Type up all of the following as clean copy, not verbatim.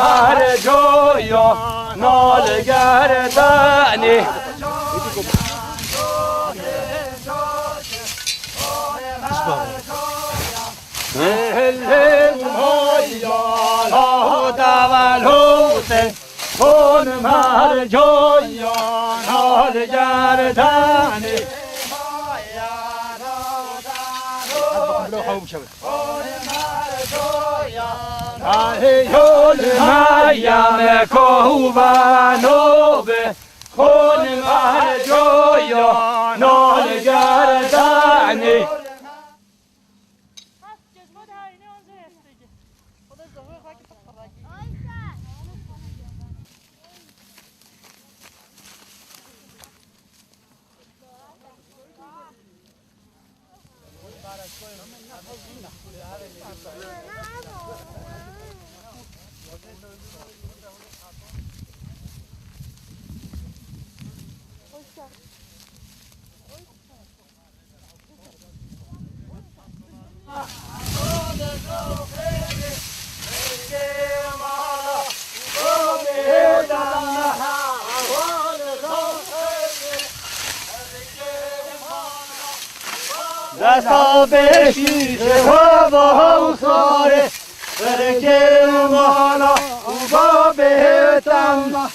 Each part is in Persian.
مهر جویا نال گردنی کن مهر جویا نال گردنی هیول میم کوبانو به کن مهر جویا نال گردنی دستا بشیشه و با ساره برکه مالا و با بهتم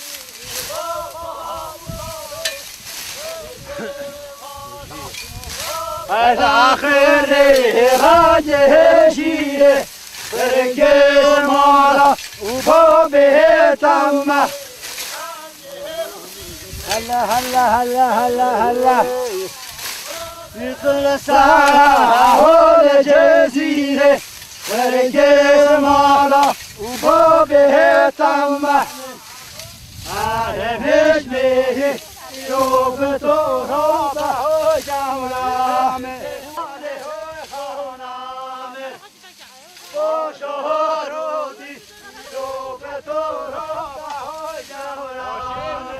از آخر راجه شیره برکه مالا و با بهتم هلا هلا هلا هلا هلا مثل ساحل جزیره برکه مالا و با بهتم عرفش به شوف تو را به جمرامه خانامه با شهرودی شوف تو را به جمرامه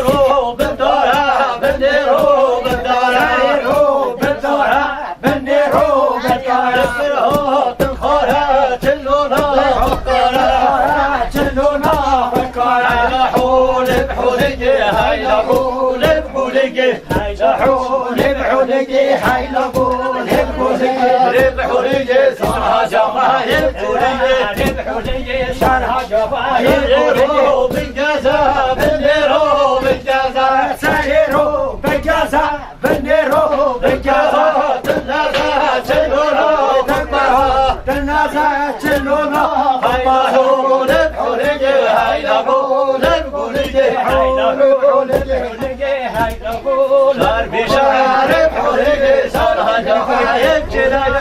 رو بداره بنده رو بداره رو بداره بنده رو بداره فرهات خاره تلونا خاره تلونا خاره حول بحولجي هايلا حول بحولجي هايلا حول بحولجي هايلا حول بحولجي بحولجي صارها جماهير بحولجي بحولجي صارها جماهير بالجازا بالنيرو بالجازا سايرو بالجازا بالنيرو بالجازا تنازا تلونا تكبرها تنازا تلونا حول بحولجي هايلا حول بحولجي هايلا بحولجي هايلا حول بشار بحولجي صارها جواهب جلال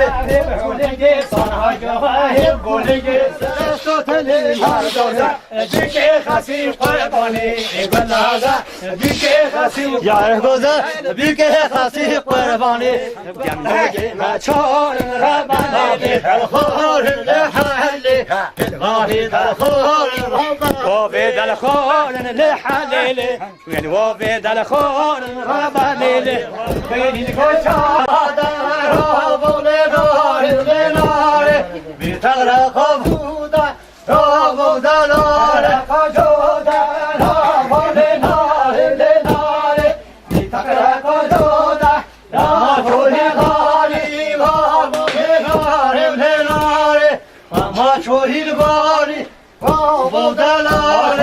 بحولجي صارها جواهب بحولجي سلسطني هردوزا بكي خسي قرباني بلازا بكي خسي يا غوزا بكي خسي قرباني جمعي ما شون ربنا بالخور لحالي الغاهي بالخور وبيد الخور لحالي يعني وبيد الخور رباني بيني الكوشا دار بولدار لنار بتغرق فودا فودا نار فجودا بولدار لنار بتغرق فودا بولدار بولدار لنار ما شوهي الباري فودا نار